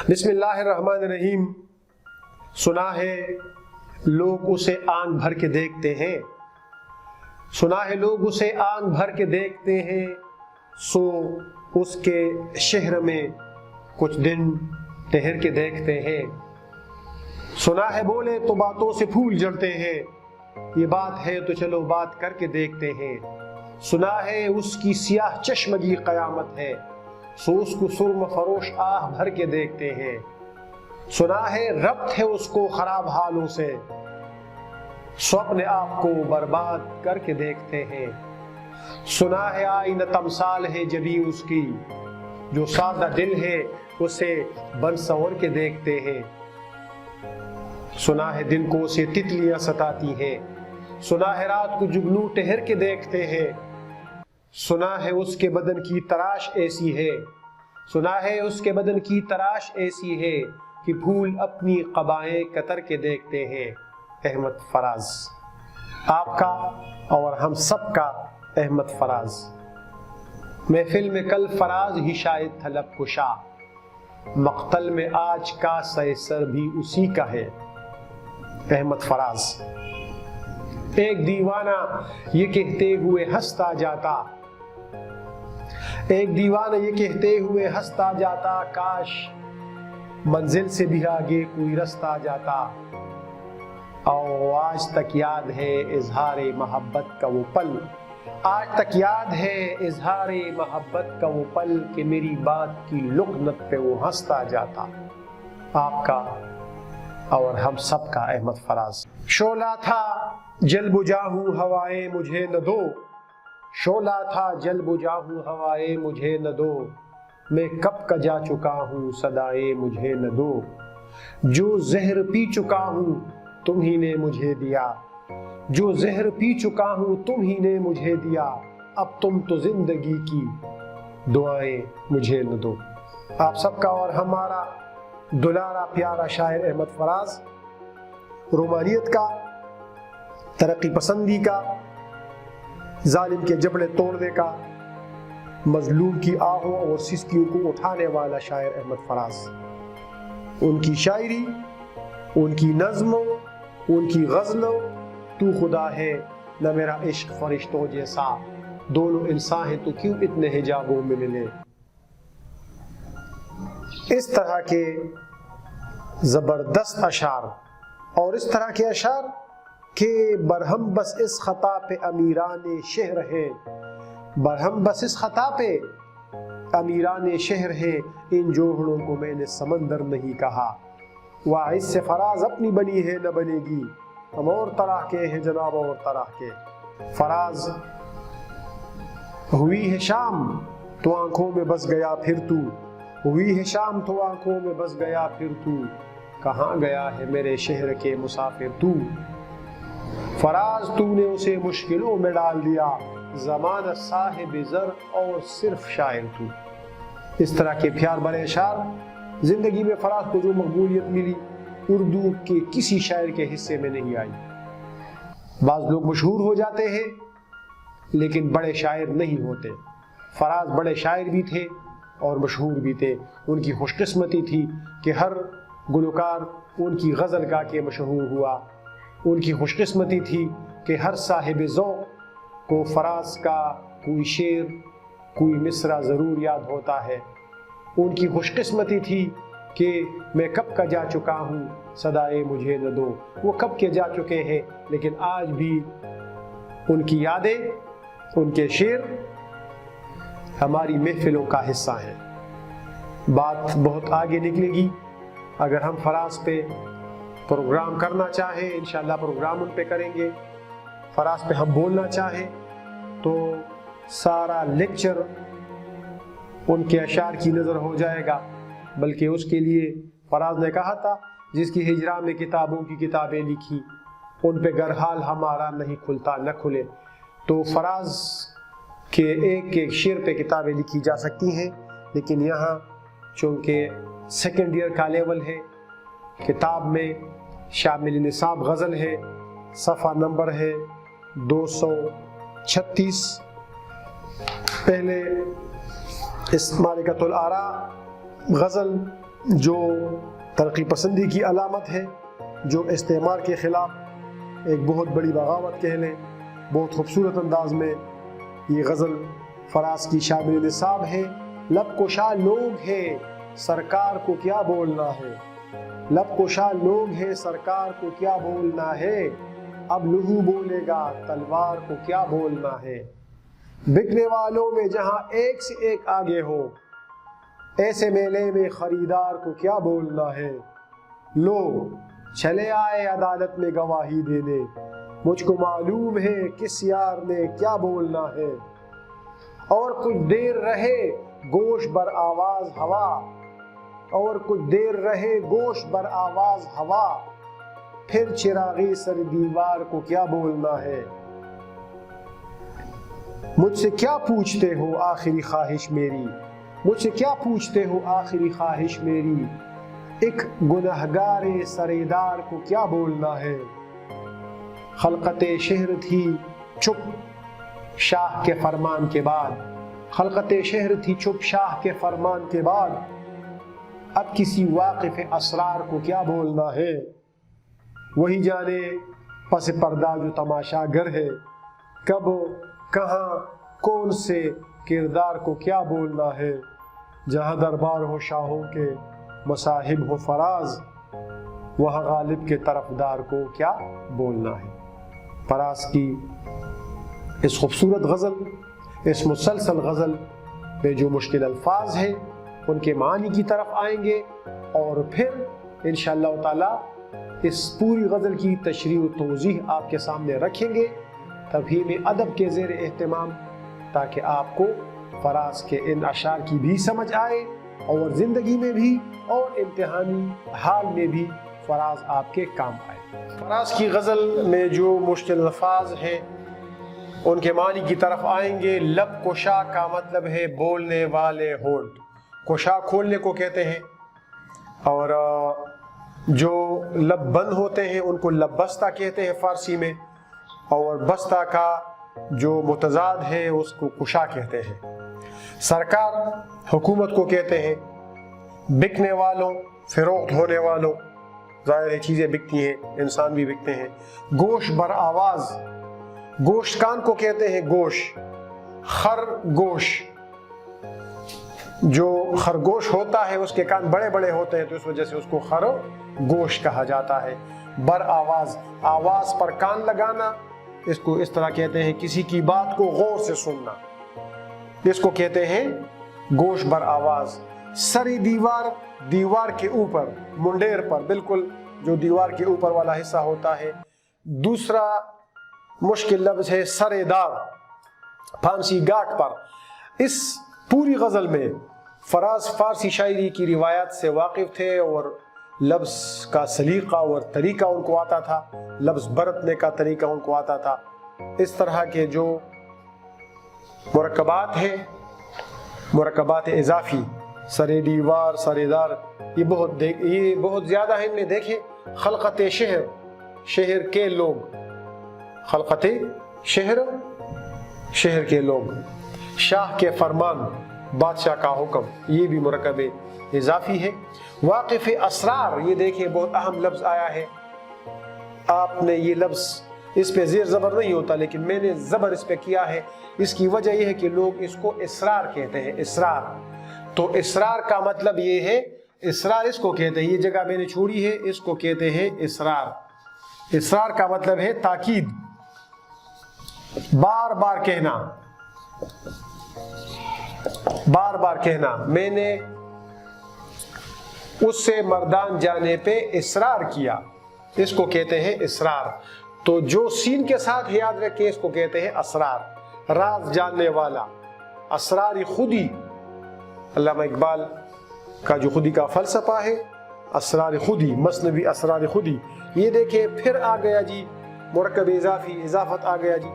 بسم اللہ الرحمن الرحیم۔ سنا ہے لوگ اسے آنکھ بھر کے دیکھتے ہیں، سنا ہے لوگ اسے آنکھ بھر کے دیکھتے ہیں، سو اس کے شہر میں کچھ دن ٹھہر کے دیکھتے ہیں۔ سنا ہے بولے تو باتوں سے پھول جڑتے ہیں، یہ بات ہے تو چلو بات کر کے دیکھتے ہیں۔ سنا ہے اس کی سیاہ چشمگی قیامت ہے، سو اس کو سرم فروش آہ بھر کے دیکھتے ہیں۔ سنا ہے ربط ہے اس کو خراب حالوں سے، سو اپنے آپ کو برباد کر کے دیکھتے ہیں۔ سنا ہے آئینہ تمثال ہے جبھی اس کی، جو سادہ دل ہے اسے بن سنور کے دیکھتے ہیں۔ سنا ہے دن کو اسے تتلیاں ستاتی ہیں، سنا ہے رات کو جگنو ٹہر کے دیکھتے ہیں۔ سنا ہے اس کے بدن کی تراش ایسی ہے، سنا ہے اس کے بدن کی تراش ایسی ہے کہ پھول اپنی قبائیں قطر کے دیکھتے ہیں۔ احمد فراز، آپ کا اور ہم سب کا احمد فراز۔ محفل میں کل فراز ہی شاید تھا لب کشا، مقتل میں آج کا سر بھی اسی کا ہے۔ احمد فراز۔ ایک دیوانہ یہ کہتے ہوئے ہنستا جاتا، ایک دیوانہ یہ کہتے ہوئے ہنستا جاتا، کاش منزل سے بھی آگے کوئی رستہ جاتا۔ اور آج تک یاد ہے اظہار محبت کا وہ پل، آج تک یاد ہے اظہار محبت کا وہ پل کہ میری بات کی لکنت پہ وہ ہنستا جاتا۔ آپ کا اور ہم سب کا احمد فراز۔ شعلہ تھا جل بجھا ہوں ہوائیں مجھے نہ دو، شعلہ تھا جل بجھا ہوں ہوائیں مجھے نہ دو، میں کب کا جا چکا ہوں صدائیں مجھے نہ دو، جو زہر پی چکا ہوں تم ہی نے مجھے دیا، جو زہر پی چکا ہوں تم ہی نے مجھے دیا، اب تم تو زندگی کی دعائیں مجھے نہ دو۔ آپ سب کا اور ہمارا دلارا پیارا شاعر احمد فراز، رومانیت کا، ترقی پسندی کا، ظالم کے جبڑے توڑنے کا، مظلوم کی آہوں اور سسکیوں کو اٹھانے والا شاعر احمد فراز۔ ان کی شاعری، ان کی نظموں، ان کی غزلوں، تو خدا ہے نہ میرا عشق فرشتوں جیسا، دونوں انسان ہیں تو کیوں اتنے حجابوں میں ملے۔ اس طرح کے زبردست اشعار اور اس طرح کے اشعار کہ برہم بس اس خطا پہ امیران شہر ہے، برہم بس اس خطا پہ امیران شہر ہے، ان جوہڑوں کو میں نے سمندر نہیں کہا، اس سے فراز اپنی بنی ہے نہ بنے گی، ہم اور طرح کے ہیں جناب اور طرح کے۔ فراز ہوئی ہے شام تو آنکھوں میں بس گیا پھر تو، ہوئی ہے شام تو آنکھوں میں بس گیا پھر تو، کہاں گیا ہے میرے شہر کے مسافر تو، فراز تو نے اسے مشکلوں میں ڈال دیا، زمانہ صاحب زر اور صرف شاعر تو۔ اس طرح کے پیار بھرے اشعار زندگی میں فراز کو جو مقبولیت ملی اردو کے کسی شاعر کے حصے میں نہیں آئی۔ بعض لوگ مشہور ہو جاتے ہیں لیکن بڑے شاعر نہیں ہوتے، فراز بڑے شاعر بھی تھے اور مشہور بھی تھے۔ ان کی خوش قسمتی تھی کہ ہر گلوکار ان کی غزل گا کے مشہور ہوا، ان کی خوش قسمتی تھی کہ ہر صاحب ذوق کو فراز کا کوئی شعر، کوئی مصرع ضرور یاد ہوتا ہے۔ ان کی خوش قسمتی تھی کہ میں کب کا جا چکا ہوں صدائے مجھے نہ دو، وہ کب کے جا چکے ہیں لیکن آج بھی ان کی یادیں، ان کے شعر ہماری محفلوں کا حصہ ہیں۔ بات بہت آگے نکلے گی، اگر ہم فراز پہ پروگرام کرنا چاہیں انشاءاللہ پروگرام ان پہ کریں گے، فراز پہ ہم بولنا چاہیں تو سارا لیکچر ان کے اشعار کی نظر ہو جائے گا، بلکہ اس کے لیے فراز نے کہا تھا جس کی ہجرا میں کتابوں کی کتابیں لکھی، ان پہ گرحال ہمارا نہیں کھلتا نہ کھلے۔ تو فراز کے ایک ایک شعر پہ کتابیں لکھی جا سکتی ہیں، لیکن یہاں چونکہ سیکنڈ ایئر کا لیول ہے، کتاب میں شامل نصاب غزل ہے، صفحہ نمبر ہے 236۔ پہلے اس مالکۃ الآراء غزل جو ترقی پسندی کی علامت ہے، جو استعمار کے خلاف ایک بہت بڑی بغاوت کہہ لیں، بہت خوبصورت انداز میں یہ غزل فراز کی شامل نصاب ہے۔ لب کشا لوگ ہے سرکار کو کیا بولنا ہے، لب کشا لوگ ہے سرکار کو کیا بولنا ہے، اب لہو بولے گا تلوار کو کیا بولنا ہے۔ بکنے والوں میں جہاں ایک سے ایک آگے ہو، ایسے میلے میں خریدار کو کیا بولنا ہے۔ لو چلے آئے عدالت میں گواہی دینے، مجھ کو معلوم ہے کس یار نے کیا بولنا ہے۔ اور کچھ دیر رہے گوش بر آواز ہوا، اور کچھ دیر رہے گوش بر آواز ہوا، پھر چراغی سر دیوار کو کیا بولنا ہے۔ مجھ سے کیا پوچھتے ہو آخری خواہش میری، مجھ سے کیا پوچھتے ہو آخری خواہش میری، ایک گنہگار سریدار کو کیا بولنا ہے۔ خلقت شہر تھی چپ شاہ کے فرمان کے بعد، خلقت شہر تھی چپ شاہ کے فرمان کے بعد، اب کسی واقف اسرار کو کیا بولنا ہے۔ وہی جانے پس پردہ جو تماشا گر ہے، کب کہاں کون سے کردار کو کیا بولنا ہے۔ جہاں دربار ہو شاہوں کے مصاحب ہو فراز، وہاں غالب کے طرفدار کو کیا بولنا ہے۔ فراز کی اس خوبصورت غزل، اس مسلسل غزل میں جو مشکل الفاظ ہیں ان کے معنی کی طرف آئیں گے، اور پھر انشاءاللہ تعالی اس پوری غزل کی تشریح و توضیح آپ کے سامنے رکھیں گے تفہیم ادب کے زیر اہتمام، تاکہ آپ کو فراز کے ان اشعار کی بھی سمجھ آئے، اور زندگی میں بھی اور امتحانی حال میں بھی فراز آپ کے کام آئے۔ فراز کی غزل میں جو مشکل الفاظ ہیں ان کے معنی کی طرف آئیں گے۔ لب کشا کا مطلب ہے بولنے والے ہونٹ، کشا کھولنے کو کہتے ہیں، اور جو لب بند ہوتے ہیں ان کو لب بستہ کہتے ہیں فارسی میں، اور بستہ کا جو متضاد ہے اس کو کشا کہتے ہیں۔ سرکار حکومت کو کہتے ہیں، بکنے والوں فروخت ہونے والوں، ظاہر ہے چیزیں بکتی ہیں، انسان بھی بکتے ہیں۔ گوش بر آواز، گوشت کان کو کہتے ہیں گوش، خرگوش، جو خرگوش ہوتا ہے اس کے کان بڑے بڑے ہوتے ہیں تو اس وجہ سے اس کو خرگوش کہا جاتا ہے۔ بر آواز، آواز پر کان لگانا، اس کو اس طرح کہتے ہیں کسی کی بات کو غور سے سننا، اس کو کہتے ہیں گوش بر آواز۔ سری دیوار، دیوار کے اوپر، منڈیر پر، بالکل جو دیوار کے اوپر والا حصہ ہوتا ہے۔ دوسرا مشکل لفظ ہے سرے دار، پھانسی گاٹ پر۔ اس پوری غزل میں فراز فارسی شاعری کی روایات سے واقف تھے، اور لفظ کا سلیقہ اور طریقہ ان کو آتا تھا، لفظ برتنے کا طریقہ ان کو آتا تھا۔ اس طرح کے جو مرکبات ہیں، مرکبات اضافی، سرے دیوار، سرے دار، یہ بہت زیادہ ہیں۔ ان میں دیکھیں خلقت شہر، شہر کے لوگ، خلقت شہر، شہر کے لوگ، شاہ کے فرمان، بادشاہ کا حکم، یہ بھی مرکب اضافی ہے۔ واقف اسرار، یہ دیکھیں بہت اہم لفظ آیا ہے، آپ نے یہ لفظ، اس پہ زیر زبر نہیں ہوتا لیکن میں نے زبر اس پہ کیا ہے، اس کی وجہ یہ ہے کہ لوگ اس کو اسرار کہتے ہیں، اسرار۔ تو اسرار کا مطلب یہ ہے، اسرار اس کو کہتے ہیں، یہ جگہ میں نے چھوڑی ہے، اس کو کہتے ہیں اسرار۔ اسرار کا مطلب ہے تاکید، بار بار کہنا، بار بار کہنا، میں نے اس سے مردان جانے پہ اصرار کیا، اس کو کہتے ہیں اسرار۔ تو جو سین کے ساتھ یاد رکھیں اس کو کہتے ہیں اسرار، راز جاننے والا، اسرار خودی۔ علامہ اقبال کا جو خودی کا فلسفہ ہے، اسرار خودی، مثنوی اسرار خودی۔ یہ دیکھیں پھر آ گیا جی مرکب اضافی، اضافت آ گیا جی۔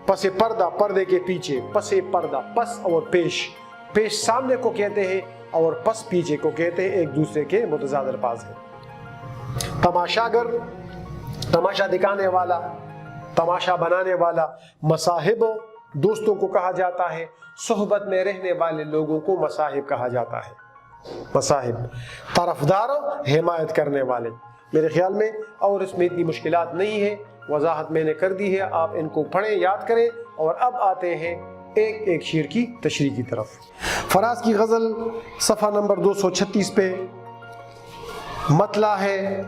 پس پردہ، پردے کے پیچھے، پس پردہ، پس اور پیش، پیش سامنے کو کہتے ہیں اور پس پیچھے کو کہتے ہیں، ایک دوسرے کے متضاد الفاظ ہیں۔ تماشاگر، تماشا دکھانے والا، تماشا بنانے والا۔ مصاحب، دوستوں کو کہا جاتا ہے، صحبت میں رہنے والے لوگوں کو مصاحب کہا جاتا ہے۔ مصاحب، طرفدار حمایت کرنے والے. میرے خیال میں اور اس میں اتنی مشکلات نہیں ہے، وضاحت میں نے کر دی ہے، آپ ان کو پڑھیں، یاد کریں. اور اب آتے ہیں ایک ایک شعر کی تشریح کی طرف. فراز کی غزل صفحہ نمبر 236 پہ مطلع ہے: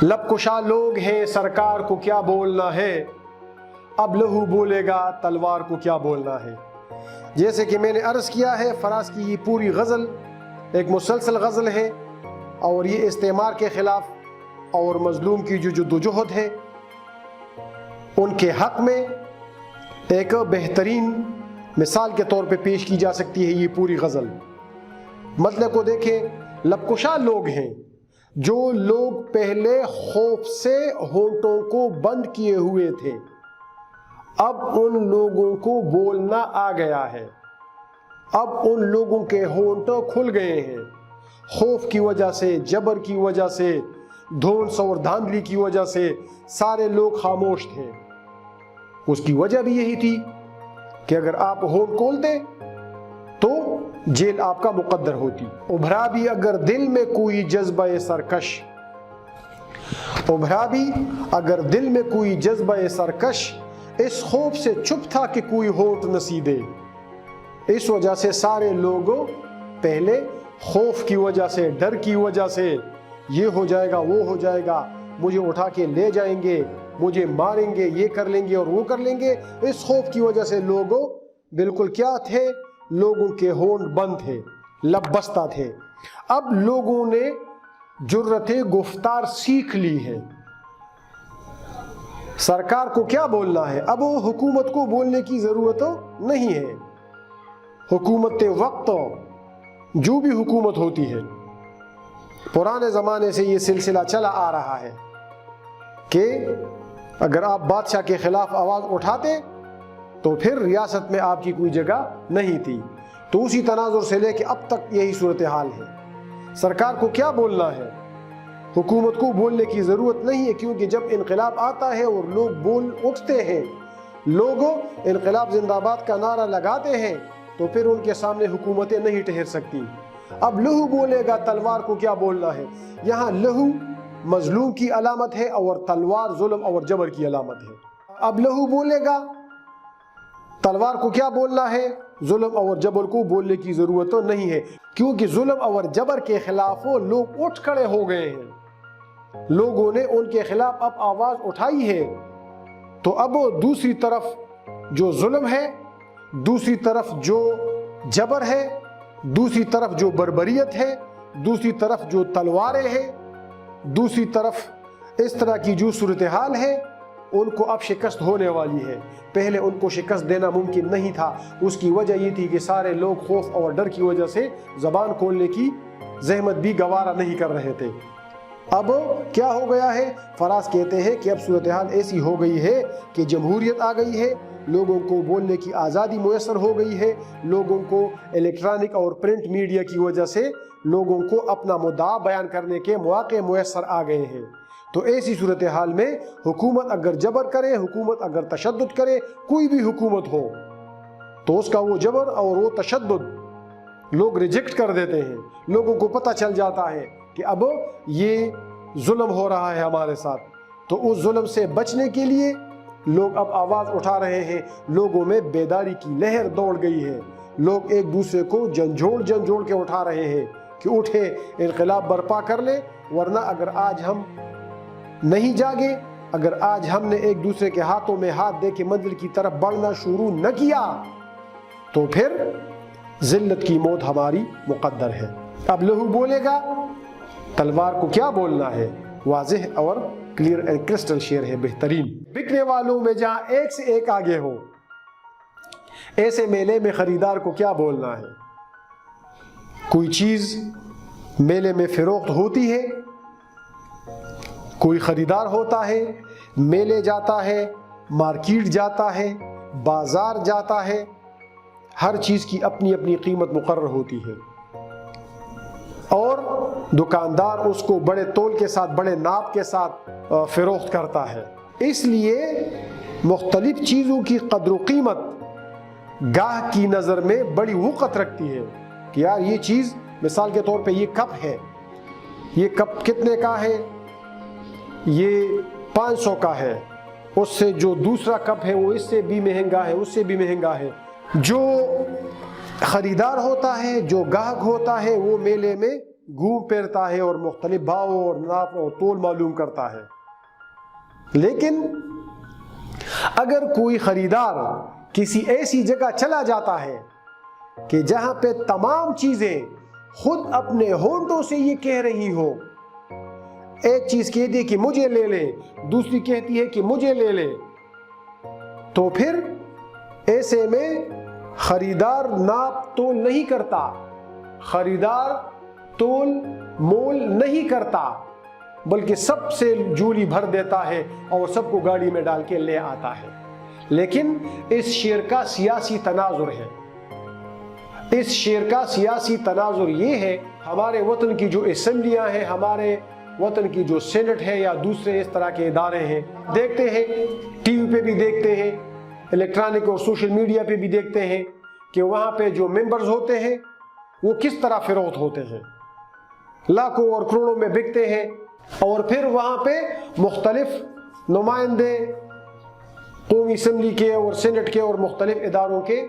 لب کشا لوگ ہیں سرکار کو کیا بولنا ہے، اب لہو بولے گا تلوار کو کیا بولنا ہے. جیسے کہ میں نے عرض کیا ہے، فراز کی یہ پوری غزل ایک مسلسل غزل ہے، اور یہ استعمار کے خلاف اور مظلوم کی جو جدوجہد ہے ان کے حق میں ایک بہترین مثال کے طور پہ پیش کی جا سکتی ہے یہ پوری غزل. مطلب کو دیکھیں، لبکشا لوگ ہیں جو لوگ پہلے خوف سے ہونٹوں کو بند کیے ہوئے تھے، اب ان لوگوں کو بولنا آ گیا ہے. اب ان لوگوں کے ہونٹ کھل گئے ہیں. خوف کی وجہ سے، جبر کی وجہ سے، دھونس اور دھاندلی کی وجہ سے سارے لوگ خاموش تھے. اس کی وجہ بھی یہی تھی کہ اگر آپ ہونٹ کھولتے تو جیل آپ کا مقدر ہوتی. ابھرا بھی اگر دل میں کوئی جذبہ سرکش، ابھرا بھی اگر دل میں کوئی جذبہ سرکش، اس خوف سے چھپ تھا کہ کوئی ہونٹ نہ سیدھے. اس وجہ سے سارے لوگ پہلے خوف کی وجہ سے، ڈر کی وجہ سے، یہ ہو جائے گا، وہ ہو جائے گا، مجھے اٹھا کے لے جائیں گے، مجھے ماریں گے، یہ کر لیں گے اور وہ کر لیں گے. اس خوف کی وجہ سے لوگ بالکل کیا تھے؟ لوگوں کے ہونٹ بند تھے، لب بستہ تھے. اب لوگوں نے جرأت گفتار سیکھ لی ہے. سرکار کو کیا بولنا ہے؟ اب حکومت کو بولنے کی ضرورت نہیں ہے. حکومت وقت جو بھی حکومت ہوتی ہے، پرانے زمانے سے یہ سلسلہ چلا آ رہا ہے کہ اگر آپ بادشاہ کے خلاف آواز اٹھاتے تو پھر ریاست میں آپ کی کوئی جگہ نہیں تھی. تو اسی تناظر سے لے کے اب تک یہی صورتحال ہے. سرکار کو کیا بولنا ہے؟ حکومت کو بولنے کی ضرورت نہیں ہے، کیونکہ جب انقلاب آتا ہے اور لوگ بول اٹھتے ہیں، لوگ انقلاب زندہ باد کا نعرہ لگاتے ہیں، تو پھر ان کے سامنے حکومتیں نہیں ٹھہر سکتی. اب لہو بولے گا تلوار کو کیا بولنا ہے. یہاں لہو مظلوم کی علامت ہے اور تلوار ظلم اور جبر کی علامت ہے. اب لہو بولے گا، تلوار کو کیا بولنا ہے؟ ظلم اور جبر کو بولنے کی ضرورت نہیں ہے، کیونکہ ظلم اور جبر کے خلاف وہ لوگ اٹھ کھڑے ہو گئے ہیں. لوگوں نے ان کے خلاف اب آواز اٹھائی ہے. تو اب دوسری طرف جو ظلم ہے، دوسری طرف جو جبر ہے، دوسری طرف جو بربریت ہے، دوسری طرف جو تلواریں ہیں، دوسری طرف اس طرح کی جو صورتحال ہے، ان کو اب شکست ہونے والی ہے. پہلے ان کو شکست دینا ممکن نہیں تھا. اس کی وجہ یہ تھی کہ سارے لوگ خوف اور ڈر کی وجہ سے زبان کھولنے کی زحمت بھی گوارا نہیں کر رہے تھے. اب کیا ہو گیا ہے؟ فراز کہتے ہیں کہ اب صورتحال ایسی ہو گئی ہے کہ جمہوریت آ گئی ہے، لوگوں کو بولنے کی آزادی میسر ہو گئی ہے. لوگوں کو الیکٹرانک اور پرنٹ میڈیا کی وجہ سے لوگوں کو اپنا مدعا بیان کرنے کے مواقع میسر آ گئے ہیں. تو ایسی صورتحال میں حکومت اگر جبر کرے، حکومت اگر تشدد کرے، کوئی بھی حکومت ہو، تو اس کا وہ جبر اور وہ تشدد لوگ ریجیکٹ کر دیتے ہیں. لوگوں کو پتہ چل جاتا ہے کہ اب یہ ظلم ہو رہا ہے ہمارے ساتھ. تو اس ظلم سے بچنے کے لیے لوگ اب آواز اٹھا رہے ہیں. لوگوں میں بیداری کی لہر دوڑ گئی ہے. لوگ ایک دوسرے کو جھنجھوڑ کے اٹھا رہے ہیں کہ اٹھے، انقلاب برپا کر لے. ورنہ اگر آج ہم نہیں جاگے، اگر آج ہم نے ایک دوسرے کے ہاتھوں میں ہاتھ دے کے منزل کی طرف بڑھنا شروع نہ کیا، تو پھر ذلت کی موت ہماری مقدر ہے. اب لہو بولے گا، تلوار کو کیا بولنا ہے. واضح اور کلیئر اینڈ کرسٹل شعر ہے، بہترین. بکنے والوں میں جہاں ایک سے ایک آگے ہو، ایسے میلے میں خریدار کو کیا بولنا ہے. کوئی چیز میلے میں فروخت ہوتی ہے، کوئی خریدار ہوتا ہے، میلے جاتا ہے، مارکیٹ جاتا ہے، بازار جاتا ہے. ہر چیز کی اپنی اپنی قیمت مقرر ہوتی ہے اور دکاندار اس کو بڑے تول کے ساتھ، بڑے ناپ کے ساتھ فروخت کرتا ہے. اس لیے مختلف چیزوں کی قدر و قیمت گاہک کی نظر میں بڑی وقت رکھتی ہے کہ یار یہ چیز مثال کے طور پہ یہ کپ ہے، یہ کپ کتنے کا ہے؟ یہ 500 کا ہے، اس سے جو دوسرا کپ ہے وہ اس سے بھی مہنگا ہے، اس سے بھی مہنگا ہے۔ جو خریدار ہوتا ہے، جو گاہک ہوتا ہے، وہ میلے میں گھوم پھرتا ہے اور مختلف بھاؤ اور ناپ اور تول معلوم کرتا ہے۔ لیکن اگر کوئی خریدار کسی ایسی جگہ چلا جاتا ہے کہ جہاں پہ تمام چیزیں خود اپنے ہونٹوں سے یہ کہہ رہی ہو، ایک چیز کہتی ہے کہ مجھے لے لے، دوسری کہتی ہے کہ مجھے لے لے، تو پھر ایسے میں خریدار ناپ تول نہیں کرتا، خریدار تول مول نہیں کرتا، بلکہ سب سے جولی بھر دیتا ہے اور سب کو گاڑی میں ڈال کے لے آتا ہے۔ لیکن اس شعر کا سیاسی تناظر ہے، اس شعر کا سیاسی تناظر یہ ہے، ہمارے وطن کی جو اسمبلیاں ہیں، ہمارے وطن کی جو سینٹ ہے یا دوسرے اس طرح کے ادارے ہیں، دیکھتے ہیں ٹی وی پہ بھی دیکھتے ہیں، الیکٹرانک اور سوشل میڈیا پہ بھی دیکھتے ہیں کہ وہاں پہ جو ممبرز ہوتے ہیں وہ کس طرح فروخت ہوتے ہیں، لاکھوں اور کروڑوں میں بکتے ہیں، اور پھر وہاں پہ مختلف نمائندے قومی اسمبلی کے اور سینٹ کے اور مختلف اداروں کے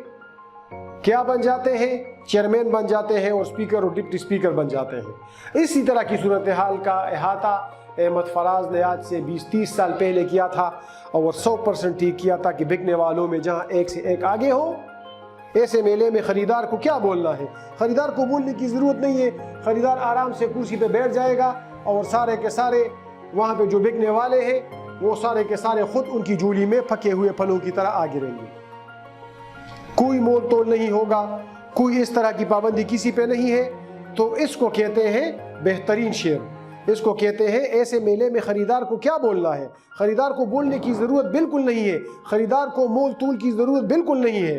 کیا بن جاتے ہیں؟ چیئرمین بن جاتے ہیں اور اسپیکر اور ڈپٹی اسپیکر بن جاتے ہیں۔ اسی طرح کی صورتحال کا احاطہ احمد فراز نے آج سے 20-30 سال پہلے کیا تھا، اور 100% ٹھیک کیا تھا کہ بکنے والوں میں جہاں ایک سے ایک آگے ہو، ایسے میلے میں خریدار کو کیا بولنا ہے؟ خریدار کو بولنے کی ضرورت نہیں ہے، خریدار آرام سے کرسی پہ بیٹھ جائے گا اور سارے کے سارے وہاں پہ جو بکنے والے ہیں وہ سارے کے سارے خود ان کی جولی میں پھکے ہوئے پھلوں کی طرح آگے رہیں گے، کوئی مول تول نہیں ہوگا، کوئی اس طرح کی پابندی کسی پہ نہیں ہے۔ تو اس کو کہتے ہیں بہترین شعر، اس کو کہتے ہیں ایسے میلے میں خریدار کو کیا بولنا ہے۔ خریدار کو بولنے کی ضرورت بالکل نہیں ہے، خریدار کو مول تول کی ضرورت بالکل نہیں ہے،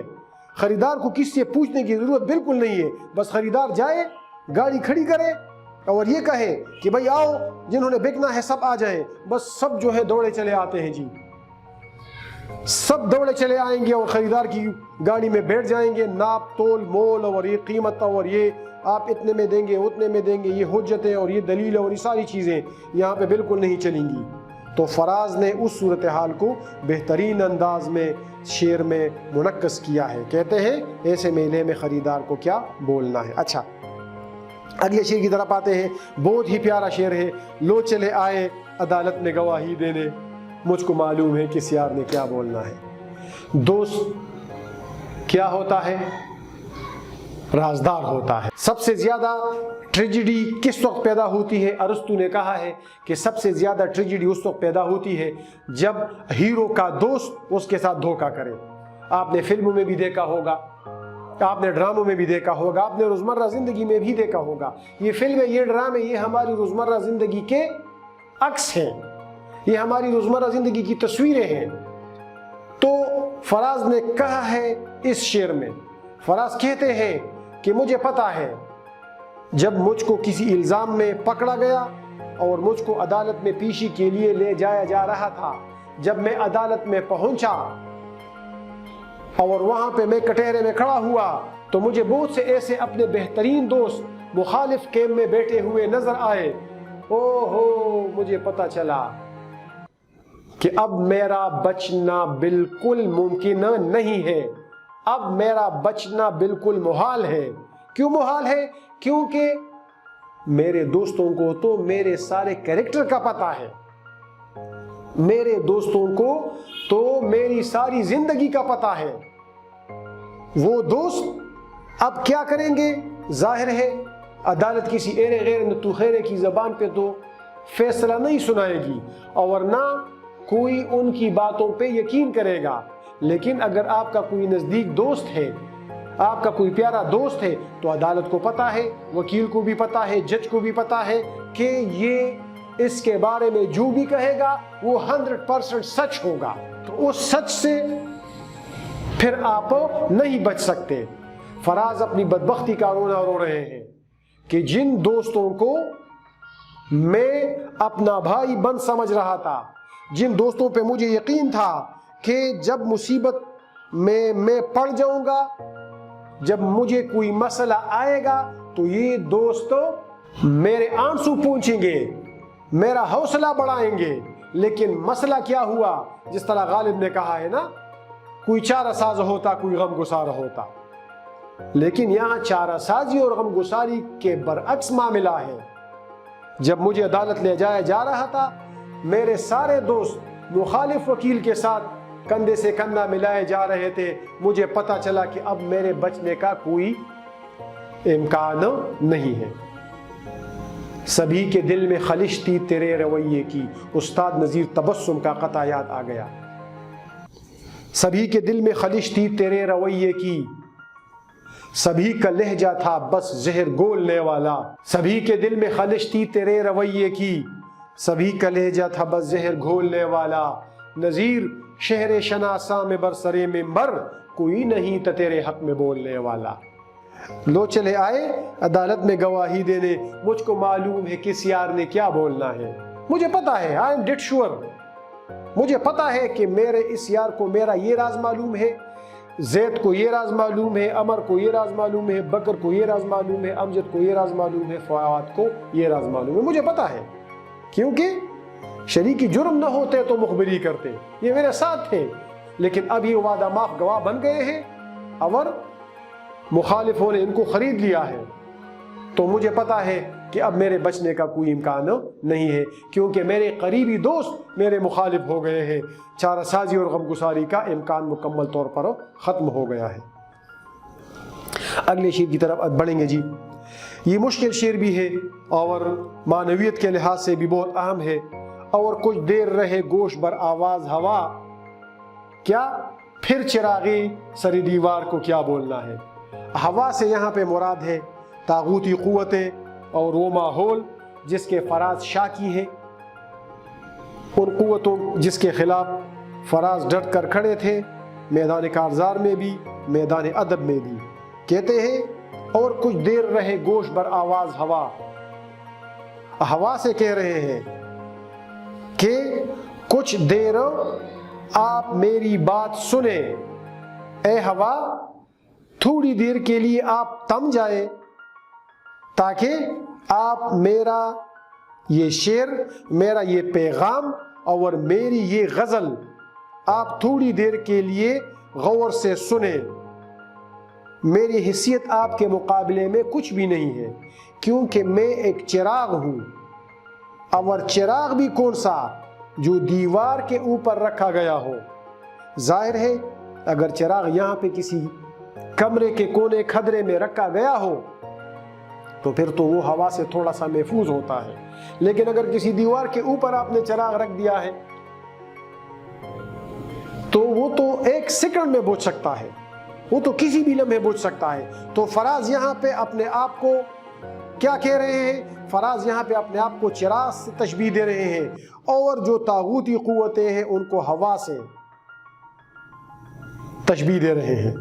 خریدار کو کسی سے پوچھنے کی ضرورت بالکل نہیں ہے۔ بس خریدار جائے، گاڑی کھڑی کرے اور یہ کہے کہ بھائی آؤ، جنہوں نے بکنا ہے سب آ جائیں، بس سب جو ہے دوڑے چلے آتے ہیں، جی سب دوڑے چلے آئیں گے اور خریدار کی گاڑی میں بیٹھ جائیں گے۔ ناپ تول مول اور یہ قیمت اور یہ آپ اتنے میں دیں گے اتنے میں دیں گے، یہ حجتیں اور یہ دلیل اور یہ ساری چیزیں یہاں پہ بالکل نہیں چلیں گی۔ تو فراز نے اس صورتحال کو بہترین انداز میں شعر میں منعکس کیا ہے۔ کہتے ہیں ایسے میلے میں خریدار کو کیا بولنا ہے۔ اچھا، اگلے شعر کی طرف آتے ہیں، بہت ہی پیارا شعر ہے۔ لو چلے آئے عدالت میں گواہی دینے، مجھ کو معلوم ہے کس یار نے کیا بولنا ہے۔ دوست کیا ہوتا ہے؟ رازدار ہوتا ہے۔ سب سے زیادہ ٹریجڈی کس وقت پیدا ہوتی ہے؟ ارسطو نے کہا ہے کہ سب سے زیادہ ٹریجڈی اس وقت پیدا ہوتی ہے جب ہیرو کا دوست اس کے ساتھ دھوکہ کرے۔ آپ نے فلموں میں بھی دیکھا ہوگا، آپ نے ڈراموں میں بھی دیکھا ہوگا، آپ نے روزمرہ زندگی میں بھی دیکھا ہوگا۔ یہ فلمیں، یہ ڈرامے، یہ ہماری روزمرہ زندگی کے عکس ہیں، یہ ہماری روزمرہ زندگی کی تصویریں ہیں۔ تو فراز نے کہا ہے اس شعر میں، فراز کہتے ہیں کہ مجھے پتا ہے جب مجھ کو کسی الزام میں پکڑا گیا اور مجھ کو عدالت میں پیشی کے لیے لے جایا جا رہا تھا، جب میں عدالت میں پہنچا اور وہاں پہ میں کٹہرے میں کھڑا ہوا تو مجھے بہت سے ایسے اپنے بہترین دوست مخالف کیمپ میں بیٹھے ہوئے نظر آئے۔ مجھے پتا چلا کہ اب میرا بچنا بالکل ممکن نہیں ہے، اب میرا بچنا بالکل محال ہے۔ کیوں محال ہے؟ کیونکہ میرے دوستوں کو تو میرے سارے کریکٹر کا پتا ہے، میرے دوستوں کو تو میری ساری زندگی کا پتا ہے۔ وہ دوست اب کیا کریں گے؟ ظاہر ہے عدالت کسی ایرے غیر نتو خیرے کی زبان پہ تو فیصلہ نہیں سنائے گی، اور نہ کوئی ان کی باتوں پہ یقین کرے گا۔ لیکن اگر آپ کا کوئی نزدیک دوست ہے، آپ کا کوئی پیارا دوست ہے، تو عدالت کو پتا ہے، وکیل کو بھی پتا ہے، جج کو بھی پتا ہے کہ یہ اس کے بارے میں جو بھی کہے گا وہ 100% سچ ہوگا۔ تو اس سچ سے پھر آپ نہیں بچ سکتے۔ فراز اپنی بدبختی کا رونا رو رہے ہیں کہ جن دوستوں کو میں اپنا بھائی بن سمجھ رہا تھا، جن دوستوں پہ مجھے یقین تھا کہ جب مصیبت میں پڑ جاؤں گا، جب مجھے کوئی مسئلہ آئے گا تو یہ دوست میرے آنسو پونچھیں گے، میرا حوصلہ بڑھائیں گے، لیکن مسئلہ کیا ہوا؟ جس طرح غالب نے کہا ہے نا، کوئی چارہ ساز ہوتا، کوئی غم گسار ہوتا، لیکن یہاں چارہ سازی اور غم گساری کے برعکس معاملہ ہے۔ جب مجھے عدالت لے جایا جا رہا تھا، میرے سارے دوست مخالف وکیل کے ساتھ کندھے سے کندھا ملائے جا رہے تھے، مجھے پتا چلا کہ اب میرے بچنے کا کوئی امکان نہیں ہے۔ سبھی کے دل میں خلش تھی تیرے رویے کی، استاد نذیر تبسم کا قطعہ یاد آ گیا۔ سبھی کے دل میں خلش تھی تیرے رویے کی، سبھی کا لہجہ تھا بس زہر گولنے والا۔ سبھی کے دل میں خلش تھی تیرے رویے کی، سبھی کا لہجہ تھا بس زہر گھولنے والا۔ نذیر شہر شناسا میں برسرے ممبر، کوئی نہیں تھا تیرے حق میں بولنے والا۔ لو چلے آئے عدالت میں گواہی دینے، مجھ کو معلوم ہے کس یار نے کیا بولنا ہے۔ مجھے پتا ہے، آئی ایم ڈیڈ شور، مجھے پتا ہے کہ میرے اس یار کو میرا یہ راز معلوم ہے، زید کو یہ راز معلوم ہے، عمر کو یہ راز معلوم ہے، بکر کو یہ راز معلوم ہے، امجد کو یہ راز معلوم ہے، فواد کو یہ راز معلوم ہے۔ مجھے پتا ہے، کیونکہ شریکی جرم نہ ہوتے تو مخبری کرتے، یہ میرے ساتھ تھے، لیکن اب یہ وعدہ معاف گواہ بن گئے ہیں اور مخالفوں نے ان کو خرید لیا ہے، تو مجھے پتا ہے کہ اب میرے بچنے کا کوئی امکان نہیں ہے، کیونکہ میرے قریبی دوست میرے مخالف ہو گئے ہیں۔ چارہ سازی اور غم گساری کا امکان مکمل طور پر ختم ہو گیا ہے۔ اگلے شعر کی طرف بڑھیں گے جی۔ یہ مشکل شعر بھی ہے اور معنویت کے لحاظ سے بھی بہت اہم ہے۔ اور کچھ دیر رہے گوش بر آواز ہوا، کیا پھر چراغی سر دیوار کو کیا بولنا ہے۔ ہوا سے یہاں پہ مراد ہے طاغوتی قوتیں اور وہ ماحول جس کے فراز شاکی ہیں، ان قوتوں جس کے خلاف فراز ڈٹ کر کھڑے تھے، میدان کارزار میں بھی، میدان ادب میں بھی۔ کہتے ہیں اور کچھ دیر رہے گوش بر آواز ہوا، ہوا سے کہہ رہے ہیں کہ کچھ دیر آپ میری بات سنیں، اے ہوا تھوڑی دیر کے لیے آپ تھم جائے، تاکہ آپ میرا یہ شعر، میرا یہ پیغام اور میری یہ غزل آپ تھوڑی دیر کے لیے غور سے سنیں۔ میری حیثیت آپ کے مقابلے میں کچھ بھی نہیں ہے، کیونکہ میں ایک چراغ ہوں، اور چراغ بھی کون سا؟ جو دیوار کے اوپر رکھا گیا ہو۔ ظاہر ہے اگر چراغ یہاں پہ کسی کمرے کے کونے کھدرے میں رکھا گیا ہو تو پھر تو وہ ہوا سے تھوڑا سا محفوظ ہوتا ہے، لیکن اگر کسی دیوار کے اوپر آپ نے چراغ رکھ دیا ہے تو وہ تو ایک سیکنڈ میں بجھ سکتا ہے، وہ تو کسی بھی لمحے بجھ سکتا ہے۔ تو فراز یہاں پہ اپنے آپ کو کیا کہہ رہے ہیں؟ فراز یہاں پہ اپنے آپ کو چراغ سے تشبیہ دے رہے ہیں، اور جو طاغوتی قوتیں ہیں ان کو ہوا سے تشبیہ دے رہے ہیں۔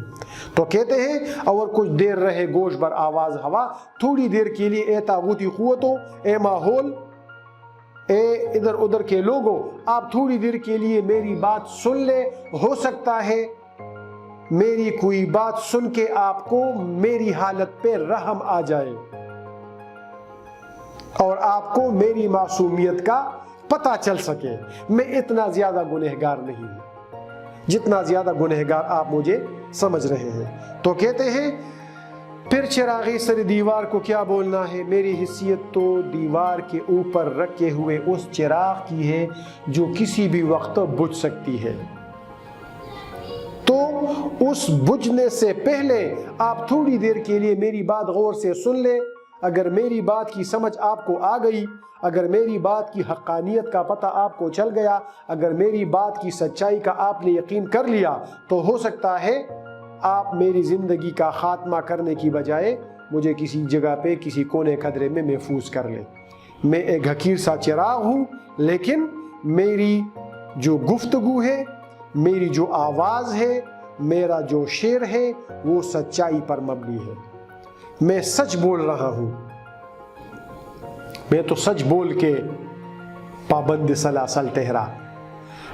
تو کہتے ہیں اور کچھ دیر رہے گوش بر آواز ہوا، تھوڑی دیر کے لیے اے طاغوتی قوتوں، اے ماحول، اے ادھر ادھر کے لوگوں، آپ تھوڑی دیر کے لیے میری بات سن لے۔ ہو سکتا ہے میری کوئی بات سن کے آپ کو میری حالت پہ رحم آ جائے اور آپ کو میری معصومیت کا پتہ چل سکے۔ میں اتنا زیادہ گنہگار نہیں ہوں جتنا زیادہ گنہگار آپ مجھے سمجھ رہے ہیں۔ تو کہتے ہیں پھر چراغی سر دیوار کو کیا بولنا ہے، میری حیثیت تو دیوار کے اوپر رکھے ہوئے اس چراغ کی ہے جو کسی بھی وقت بجھ سکتی ہے۔ تو اس بجھنے سے پہلے آپ تھوڑی دیر کے لیے میری بات غور سے سن لیں۔ اگر میری بات کی سمجھ آپ کو آ گئی، اگر میری بات کی حقانیت کا پتہ آپ کو چل گیا، اگر میری بات کی سچائی کا آپ نے یقین کر لیا، تو ہو سکتا ہے آپ میری زندگی کا خاتمہ کرنے کی بجائے مجھے کسی جگہ پہ کسی کونے کھدرے میں محفوظ کر لیں۔ میں ایک حقیر سا چراغ ہوں، لیکن میری جو گفتگو ہے، میری جو آواز ہے، میرا جو شعر ہے، وہ سچائی پر مبنی ہے۔ میں سچ بول رہا ہوں، میں تو سچ بول کے پابند سلاسل ٹہرا،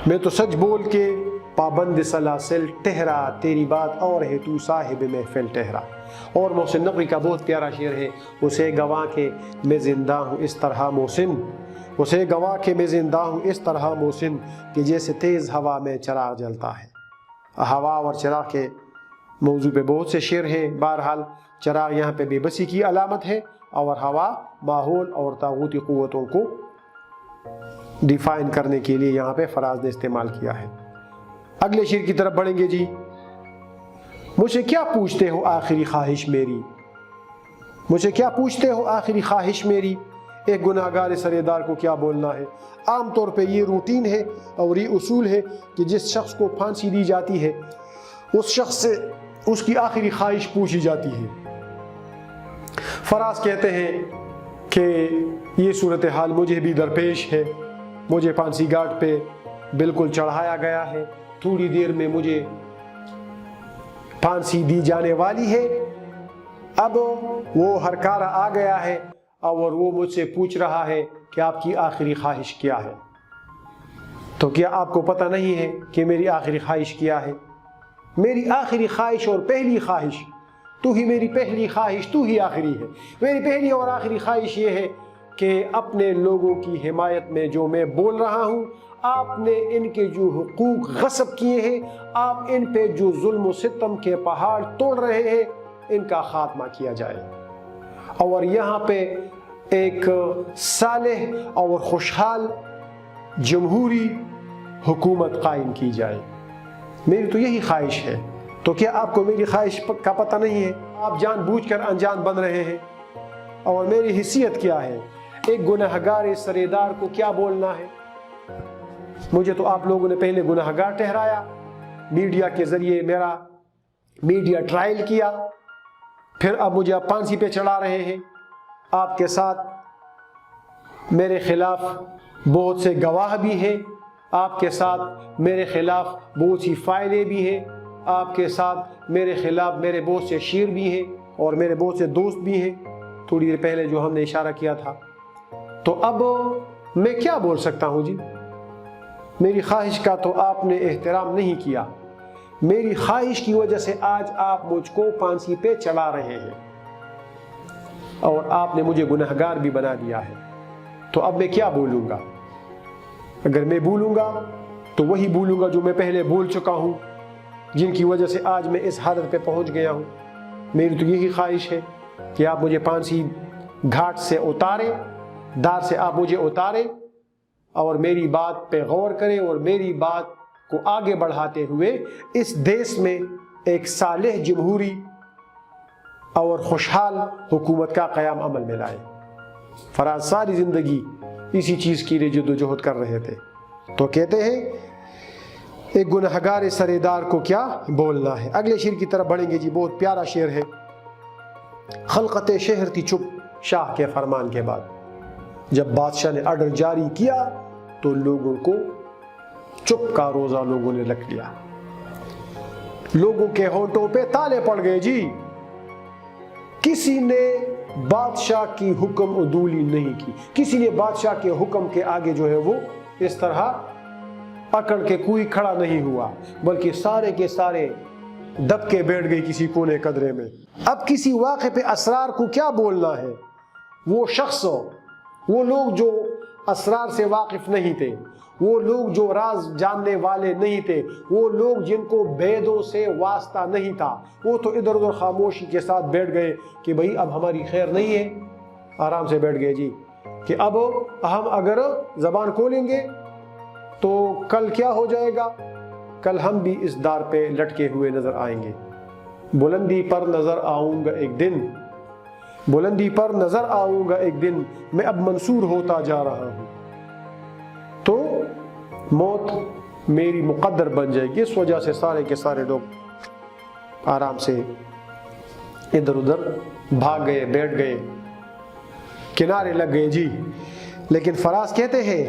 میں تو سچ بول کے پابند سلاسل ٹہرا، تیری بات اور ہے تو صاحب محفل ٹہرا۔ اور محسن نقوی کا بہت پیارا شعر ہے، اسے گواہ کہ میں زندہ ہوں اس طرح محسن، اسے گواہ کہ میں زندہ ہوں اس طرح محسن کہ جیسے تیز ہوا میں چراغ جلتا ہے۔ ہوا اور چراغ کے موضوع پہ بہت سے شعر ہیں۔ بہرحال چراغ یہاں پہ بے بسی کی علامت ہے، اور ہوا ماحول اور طاغوتی قوتوں کو ڈیفائن کرنے کے لیے یہاں پہ فراز نے استعمال کیا ہے۔ اگلے شعر کی طرف بڑھیں گے جی۔ مجھ سے کیا پوچھتے ہو آخری خواہش میری، مجھ سے کیا پوچھتے ہو آخری خواہش میری، ایک گناہ گار سردار کو کیا بولنا ہے۔ عام طور پہ یہ روٹین ہے اور یہ اصول ہے کہ جس شخص کو پھانسی دی جاتی ہے اس شخص سے اس کی آخری خواہش پوچھی جاتی ہے۔ فراز کہتے ہیں کہ یہ صورتحال مجھے بھی درپیش ہے، مجھے پھانسی گھاٹ پہ بالکل چڑھایا گیا ہے، تھوڑی دیر میں مجھے پھانسی دی جانے والی ہے، اب وہ ہرکارہ آ گیا ہے اور وہ مجھ سے پوچھ رہا ہے کہ آپ کی آخری خواہش کیا ہے۔ تو کیا آپ کو پتہ نہیں ہے کہ میری آخری خواہش کیا ہے؟ میری آخری خواہش اور پہلی خواہش، تو ہی میری پہلی خواہش، تو ہی آخری ہے۔ میری پہلی اور آخری خواہش یہ ہے کہ اپنے لوگوں کی حمایت میں جو میں بول رہا ہوں، آپ نے ان کے جو حقوق غصب کیے ہیں، آپ ان پہ جو ظلم و ستم کے پہاڑ توڑ رہے ہیں، ان کا خاتمہ کیا جائے، اور یہاں پہ ایک صالح اور خوشحال جمہوری حکومت قائم کی جائے۔ میری تو یہی خواہش ہے۔ تو کیا آپ کو میری خواہش کا پتہ نہیں ہے؟ آپ جان بوجھ کر انجان بن رہے ہیں۔ اور میری حیثیت کیا ہے؟ ایک گناہگار سردار کو کیا بولنا ہے؟ مجھے تو آپ لوگوں نے پہلے گناہگار ٹھہرایا، میڈیا کے ذریعے میرا میڈیا ٹرائل کیا، پھر اب مجھے آپ پھانسی پہ چڑھا رہے ہیں۔ آپ کے ساتھ میرے خلاف بہت سے گواہ بھی ہیں، آپ کے ساتھ میرے خلاف بہت سی فائلیں بھی ہیں، آپ کے ساتھ میرے خلاف میرے بہت سے شعر بھی ہیں اور میرے بہت سے دوست بھی ہیں، تھوڑی دیر پہلے جو ہم نے اشارہ کیا تھا۔ تو اب میں کیا بول سکتا ہوں جی؟ میری خواہش کا تو آپ نے احترام نہیں کیا، میری خواہش کی وجہ سے آج آپ مجھ کو پھانسی پہ چڑھا رہے ہیں اور آپ نے مجھے گناہگار بھی بنا دیا ہے۔ تو اب میں کیا بولوں گا؟ اگر میں بولوں گا تو وہی بولوں گا جو میں پہلے بول چکا ہوں، جن کی وجہ سے آج میں اس حالت پہ پہنچ گیا ہوں۔ میری تو یہی خواہش ہے کہ آپ مجھے پھانسی گھاٹ سے اتاریں، دار سے آپ مجھے اتاریں اور میری بات پہ غور کریں اور میری بات کو آگے بڑھاتے ہوئے اس دیش میں ایک صالح جمہوری اور خوشحال حکومت کا قیام عمل میں لائے۔ فراز ساری زندگی اسی چیز کے لیے جدوجہد کر رہے تھے۔ تو کہتے ہیں ایک گنہگار سردار کو کیا بولنا ہے۔ اگلے شعر کی طرف بڑھیں گے جی، بہت پیارا شعر ہے۔ خلقت شہر تھی چپ شاہ کے فرمان کے بعد، جب بادشاہ نے آرڈر جاری کیا تو لوگوں کو چپ کا روزہ لوگوں نے رکھ لیا، لوگوں کے ہونٹوں پہ تالے پڑ گئے جی۔ کسی نے بادشاہ کی حکم عدولی نہیں کی، کسی نے بادشاہ کے حکم کے آگے جو ہے وہ اس طرح اکڑ کے کوئی کھڑا نہیں ہوا، بلکہ سارے کے سارے دب کے بیٹھ گئے کسی کونے قدرے میں۔ اب کسی واقعے پہ اسرار کو کیا بولنا ہے؟ وہ شخص، وہ لوگ جو اسرار سے واقف نہیں تھے، وہ لوگ جو راز جاننے والے نہیں تھے، وہ لوگ جن کو بیدوں سے واسطہ نہیں تھا، وہ تو ادھر ادھر خاموشی کے ساتھ بیٹھ گئے کہ بھئی اب ہماری خیر نہیں ہے، آرام سے بیٹھ گئے جی، کہ اب ہم اگر زبان کھولیں گے تو کل کیا ہو جائے گا؟ کل ہم بھی اس دار پہ لٹکے ہوئے نظر آئیں گے۔ بلندی پر نظر آؤں گا ایک دن، بلندی پر نظر آؤں گا ایک دن، میں اب منصور ہوتا جا رہا ہوں، تو موت میری مقدر بن جائے گی۔ اس وجہ سے سارے کے سارے لوگ آرام سے ادھر ادھر بھاگ گئے، بیٹھ گئے، کنارے لگ گئے جی۔ لیکن فراز کہتے ہیں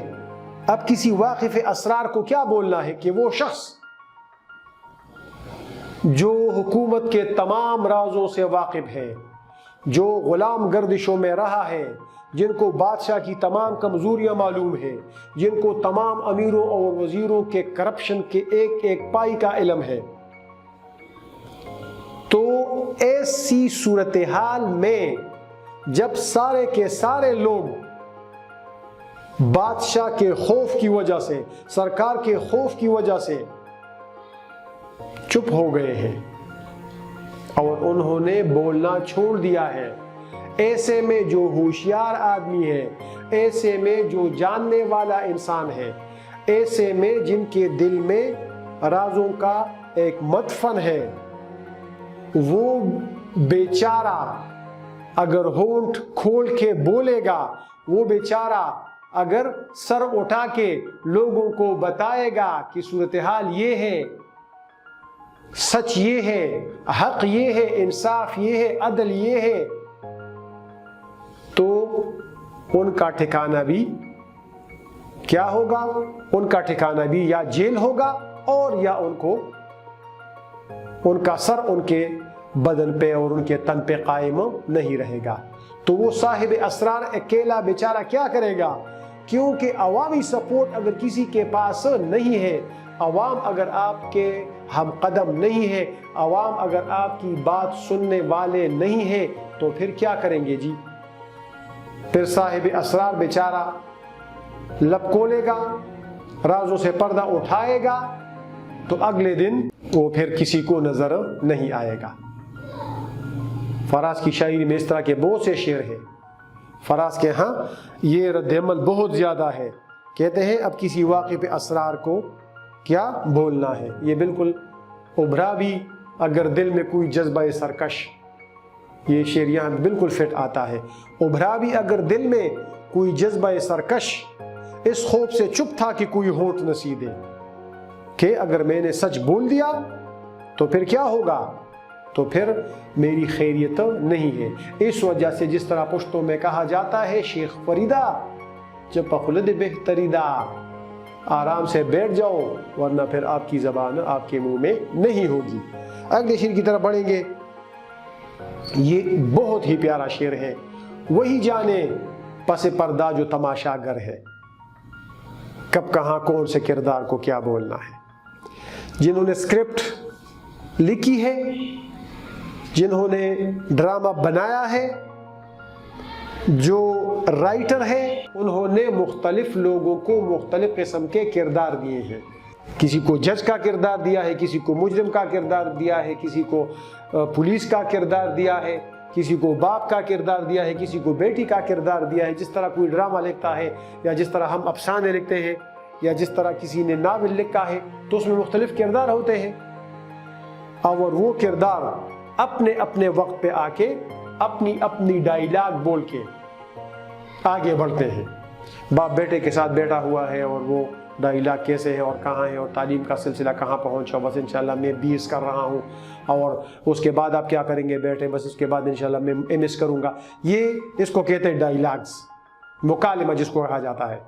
اب کسی واقف اسرار کو کیا بولنا ہے کہ وہ شخص جو حکومت کے تمام رازوں سے واقف ہے، جو غلام گردشوں میں رہا ہے، جن کو بادشاہ کی تمام کمزوریاں معلوم ہیں، جن کو تمام امیروں اور وزیروں کے کرپشن کے ایک ایک پائی کا علم ہے، تو ایسی صورتحال میں جب سارے کے سارے لوگ بادشاہ کے خوف کی وجہ سے، سرکار کے خوف کی وجہ سے چپ ہو گئے ہیں اور انہوں نے بولنا چھوڑ دیا ہے، ایسے میں جو ہوشیار آدمی ہے، ایسے میں جو جاننے والا انسان ہے، ایسے میں جن کے دل میں رازوں کا ایک مدفن ہے، وہ بیچارہ اگر ہونٹ کھول کے بولے گا، وہ بیچارہ اگر سر اٹھا کے لوگوں کو بتائے گا کہ صورتحال یہ ہے، سچ یہ ہے، حق یہ ہے، انصاف یہ ہے، عدل یہ ہے، تو ان کا ٹھکانہ بھی کیا ہوگا؟ ان کا ٹھکانہ بھی یا جیل ہوگا اور یا ان کا سر ان کے بدن پہ اور ان کے تن پہ قائم نہیں رہے گا۔ تو وہ صاحب اسرار اکیلا بیچارہ کیا کرے گا؟ کیونکہ عوامی سپورٹ اگر کسی کے پاس نہیں ہے، عوام اگر آپ کے ہم قدم نہیں ہے، عوام اگر آپ کی بات سننے والے نہیں ہیں، تو پھر کیا کریں گے جی؟ پھر صاحب اسرار بیچارہ لب کھولے گا، رازوں سے پردہ اٹھائے گا، تو اگلے دن وہ پھر کسی کو نظر نہیں آئے گا۔ فراز کی شاعری میں اس طرح کے بہت سے شعر ہیں۔ فراز کے ہاں یہ رد عمل بہت زیادہ ہے، کہتے ہیں اب کسی واقعے پہ اسرار کو کیا بولنا ہے۔ یہ بالکل ابھرا بھی اگر دل میں کوئی جذبہ سرکش، یہ شعر یہاں بالکل فٹ آتا ہے۔ ابھرا بھی اگر دل میں کوئی جذبہ سرکش، اس خوف سے چپ تھا کہ کوئی ہونٹ نہ سیدھے، کہ اگر میں نے سچ بول دیا تو پھر کیا ہوگا؟ تو پھر میری خیریت نہیں ہے۔ اس وجہ سے جس طرح پشتوں میں کہا جاتا ہے، شیخ فریدہ جب پخلد بہتریدہ، آرام سے بیٹھ جاؤ ورنہ پھر آپ کی زبان آپ کے منہ میں نہیں ہوگی۔ اگلے شعر کی طرف بڑھیں گے۔ یہ بہت ہی پیارا شعر ہے۔ وہی جانے پس پردہ جو تماشا گر ہے، کب کہاں کون سے کردار کو کیا بولنا ہے۔ جنہوں نے اسکرپٹ لکھی ہے، جنہوں نے ڈرامہ بنایا ہے، جو رائٹر ہے، انہوں نے مختلف لوگوں کو مختلف قسم کے کردار دیے ہیں۔ کسی کو جج کا کردار دیا ہے، کسی کو مجرم کا کردار دیا ہے، کسی کو پولیس کا کردار دیا ہے، کسی کو باپ کا کردار دیا ہے، کسی کو بیٹی کا کردار دیا ہے۔ جس طرح کوئی ڈرامہ لکھتا ہے یا جس طرح ہم افسانے لکھتے ہیں یا جس طرح کسی نے ناول لکھا ہے تو اس میں مختلف کردار ہوتے ہیں، اور وہ کردار اپنے اپنے وقت پہ آ کے اپنی اپنی ڈائیلاگ بول کے آگے بڑھتے ہیں۔ باپ بیٹے کے ساتھ بیٹھا ہوا ہے اور وہ ڈائیلاگ کیسے ہے اور کہاں ہے اور تعلیم کا سلسلہ کہاں پہنچا، بس انشاءاللہ میں BS کر رہا ہوں، اور اس کے بعد آپ کیا کریں گے بیٹے، بس اس کے بعد انشاءاللہ میں MS کروں گا۔ یہ اس کو کہتے ہیں ڈائیلاگز، مکالمہ جس کو کہا جاتا ہے۔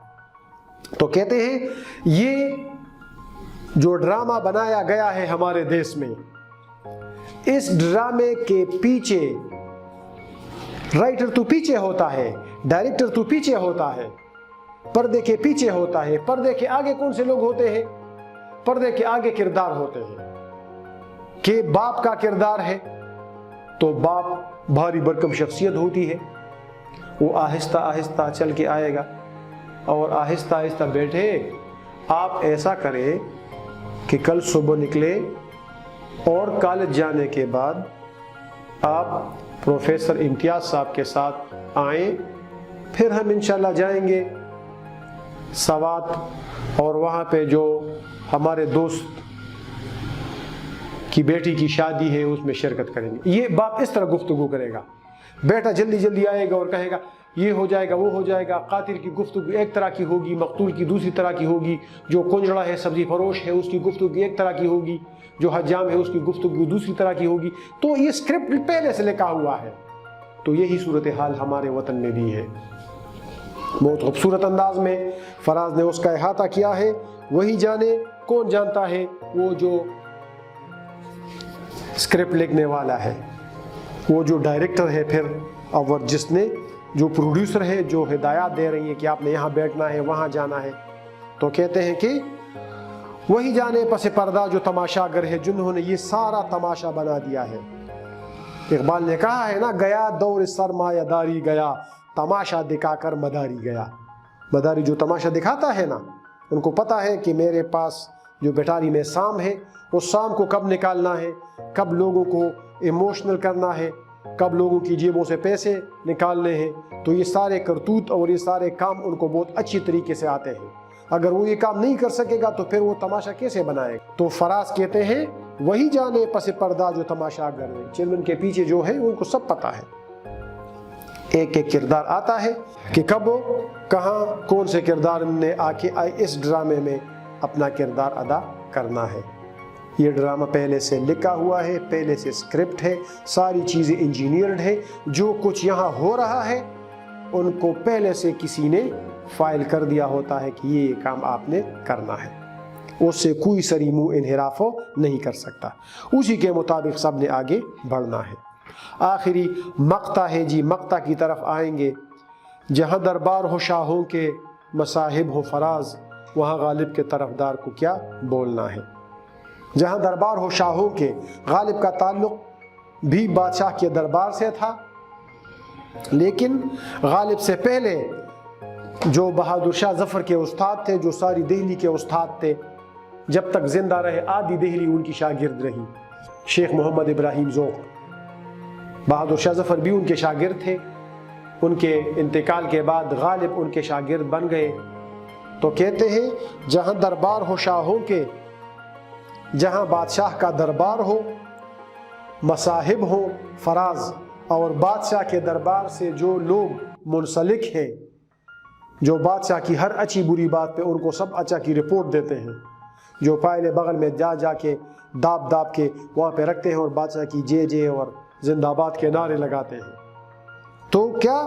تو کہتے ہیں یہ جو ڈرامہ بنایا گیا ہے ہمارے دیش میں، اس ڈرامے کے پیچھے رائٹر تو پیچھے ہوتا ہے، ڈائریکٹر تو پیچھے ہوتا ہے، پردے کے پیچھے ہوتا ہے۔ پردے کے آگے کون سے لوگ ہوتے ہیں؟ پردے کے آگے کردار ہوتے ہیں کہ باپ کا کردار ہے تو باپ بھاری بھرکم شخصیت ہوتی ہے، وہ آہستہ آہستہ چل کے آئے گا اور آہستہ آہستہ بیٹھے آپ ایسا کریں کہ کل صبح نکلے اور کالج جانے کے بعد آپ پروفیسر امتیاز صاحب کے ساتھ آئیں، پھر ہم انشاءاللہ جائیں گے سوات اور وہاں پہ جو ہمارے دوست کی بیٹی کی شادی ہے اس میں شرکت کریں گے۔ یہ باپ اس طرح گفتگو کرے گا، بیٹا جلدی جلدی آئے گا اور کہے گا یہ ہو جائے گا وہ ہو جائے گا۔ قاتل کی گفتگو ایک طرح کی ہوگی، مقتول کی دوسری طرح کی ہوگی، جو کنجڑا ہے سبزی فروش ہے اس کی گفتگو ایک طرح کی ہوگی، جو حجام ہے اس کی گفتگو دوسری طرح کی ہوگی۔ تو یہ اسکرپٹ پہلے سے لکھا ہوا ہے۔ تو یہی صورتحال ہمارے وطن میں بھی ہے۔ بہت خوبصورت انداز میں فراز نے اس کا احاطہ کیا ہے۔ وہی جانے، کون جانتا ہے؟ وہ جو اسکرپٹ لکھنے والا ہے، وہ جو ڈائریکٹر ہے پھر، اور جس نے جو پروڈیوسر ہے، جو ہدایات دے رہی ہیں کہ آپ نے یہاں بیٹھنا ہے وہاں جانا ہے۔ تو کہتے ہیں کہ وہی جانے پس پردہ جو تماشا گر ہے، جنہوں نے یہ سارا تماشا بنا دیا ہے۔ اقبال نے کہا ہے نا، گیا دور سرمایہ داری گیا، تماشا دکھا کر مداری گیا۔ مداری جو تماشا دکھاتا ہے نا، ان کو پتہ ہے کہ میرے پاس جو بیٹاری میں سام ہے، اس سام کو کب نکالنا ہے، کب لوگوں کو ایموشنل کرنا ہے، کب لوگوں کی جیبوں سے پیسے نکالنے ہیں۔ تو یہ سارے کرتوت اور یہ سارے کام ان کو بہت اچھی طریقے سے آتے ہیں۔ اگر وہ یہ کام نہیں کر سکے گا تو پھر وہ تماشا کیسے بنائے گا؟ تو فراز کہتے ہیں وہی جانے پس پردہ جو تماشا گر ہے۔ چلمن کے پیچھے جو ہے ان کو سب پتہ ہے، ایک ایک کردار آتا ہے کہ کب کہاں کون سے کردار نے آ کے اس ڈرامے میں اپنا کردار ادا کرنا ہے۔ یہ ڈرامہ پہلے سے لکھا ہوا ہے، پہلے سے اسکرپٹ ہے، ساری چیزیں انجینئرڈ ہے۔ جو کچھ یہاں ہو رہا ہے ان کو پہلے سے کسی نے فائل کر دیا ہوتا ہے کہ یہ کام آپ نے کرنا ہے، اس سے کوئی سری منہ انحراف نہیں کر سکتا، اسی کے مطابق سب نے آگے بڑھنا ہے۔ آخری مقطع ہے جی، مقطع کی طرف آئیں گے۔ جہاں دربار ہو شاہوں کے، مصاحب ہو فراز، وہاں غالب کے طرفدار کو کیا بولنا ہے۔ جہاں دربار ہو شاہوں کے، غالب کا تعلق بھی بادشاہ کے دربار سے تھا، لیکن غالب سے پہلے جو بہادر شاہ ظفر کے استاد تھے، جو ساری دہلی کے استاد تھے، جب تک زندہ رہے آدھی دہلی ان کی شاگرد رہی۔ شیخ محمد ابراہیم ذوق، بہادر شاہ ظفر بھی ان کے شاگرد تھے، ان کے انتقال کے بعد غالب ان کے شاگرد بن گئے۔ تو کہتے ہیں جہاں دربار ہو شاہوں کے، جہاں بادشاہ کا دربار ہو، مصاحب ہو فراز، اور بادشاہ کے دربار سے جو لوگ منسلک ہیں، جو بادشاہ کی ہر اچھی بری بات پہ ان کو سب اچھا کی رپورٹ دیتے ہیں، جو پائلے بغل میں جا کے داب داب کے وہاں پہ رکھتے ہیں اور بادشاہ کی جے جے اور زندہ باد کے نعرے لگاتے ہیں، تو کیا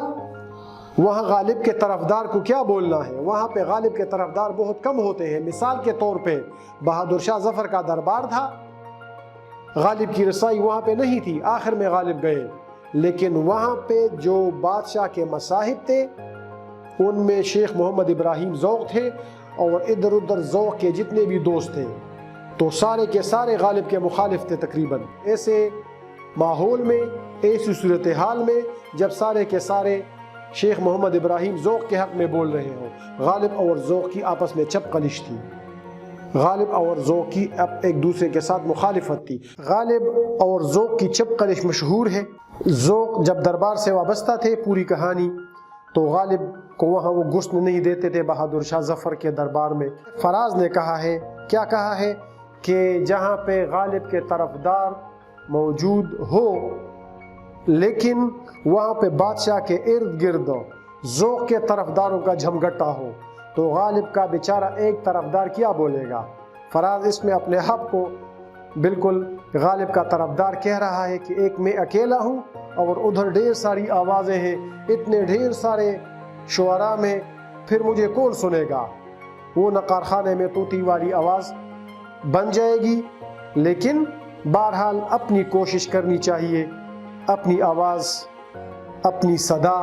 وہاں غالب کے طرفدار کو کیا بولنا ہے؟ وہاں پہ غالب کے طرفدار بہت کم ہوتے ہیں۔ مثال کے طور پہ بہادر شاہ ظفر کا دربار تھا، غالب کی رسائی وہاں پہ نہیں تھی، آخر میں غالب گئے، لیکن وہاں پہ جو بادشاہ کے مصاحب تھے ان میں شیخ محمد ابراہیم ذوق تھے، اور ادھر ادھر ذوق کے جتنے بھی دوست تھے تو سارے کے سارے غالب کے مخالف تھے تقریباً۔ ایسے ماحول میں، ایسی صورتحال میں جب سارے کے سارے شیخ محمد ابراہیم ذوق کے حق میں بول رہے ہوں، غالب اور ذوق کی آپس میں چپ قلش تھی، غالب اور ذوق کی اب ایک دوسرے کے ساتھ مخالفت تھی۔ غالب اور ذوق کی چپ قلش مشہور ہے۔ ذوق جب دربار سے وابستہ تھے، پوری کہانی، تو غالب کو وہاں وہ غسل نہیں دیتے تھے بہادر شاہ ظفر کے دربار میں۔ فراز نے کہا ہے، کیا کہا ہے کہ جہاں پہ غالب کے طرفدار موجود ہو لیکن وہاں پہ بادشاہ کے ارد گرد ذوق کے طرفداروں کا جھمگٹا ہو تو غالب کا بیچارہ ایک طرفدار کیا بولے گا؟ فراز اس میں اپنے آپ کو بالکل غالب کا طرفدار کہہ رہا ہے کہ ایک میں اکیلا ہوں اور ادھر ڈھیر ساری آوازیں ہیں، اتنے ڈھیر سارے شعراء میں، پھر مجھے کون سنے گا؟ وہ نقار خانے میں طوطی والی آواز بن جائے گی۔ لیکن بہرحال اپنی کوشش کرنی چاہیے، اپنی آواز، اپنی صدا،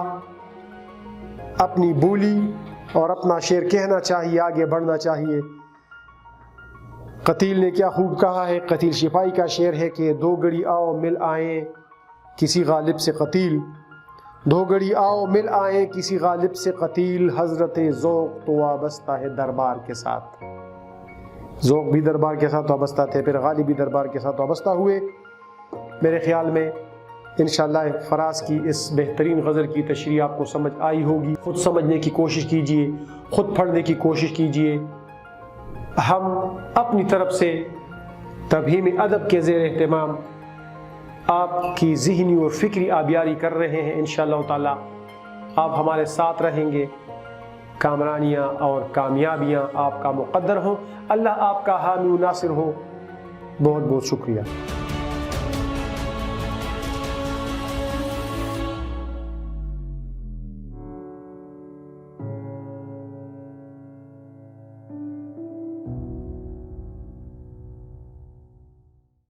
اپنی بولی اور اپنا شعر کہنا چاہیے، آگے بڑھنا چاہیے۔ قتیل نے کیا خوب کہا ہے، قتیل شفائی کا شعر ہے کہ دو گھڑی آؤ مل آئیں کسی غالب سے قتیل، دو گھڑی آؤ مل آئیں کسی غالب سے قتیل، حضرت ذوق تو وابستہ ہے دربار کے ساتھ۔ ذوق بھی دربار کے ساتھ وابستہ تھے، پھر غالب بھی دربار کے ساتھ وابستہ ہوئے۔ میرے خیال میں انشاءاللہ فراز کی اس بہترین غزل کی تشریح آپ کو سمجھ آئی ہوگی۔ خود سمجھنے کی کوشش کیجئے، خود پڑھنے کی کوشش کیجئے۔ ہم اپنی طرف سے تفہیم ادب کے زیر اہتمام آپ کی ذہنی اور فکری آبیاری کر رہے ہیں۔ انشاءاللہ تعالی آپ ہمارے ساتھ رہیں گے، کامرانیاں اور کامیابیاں آپ کا مقدر ہوں۔ اللہ آپ کا حامی و ناصر ہو۔ بہت بہت شکریہ۔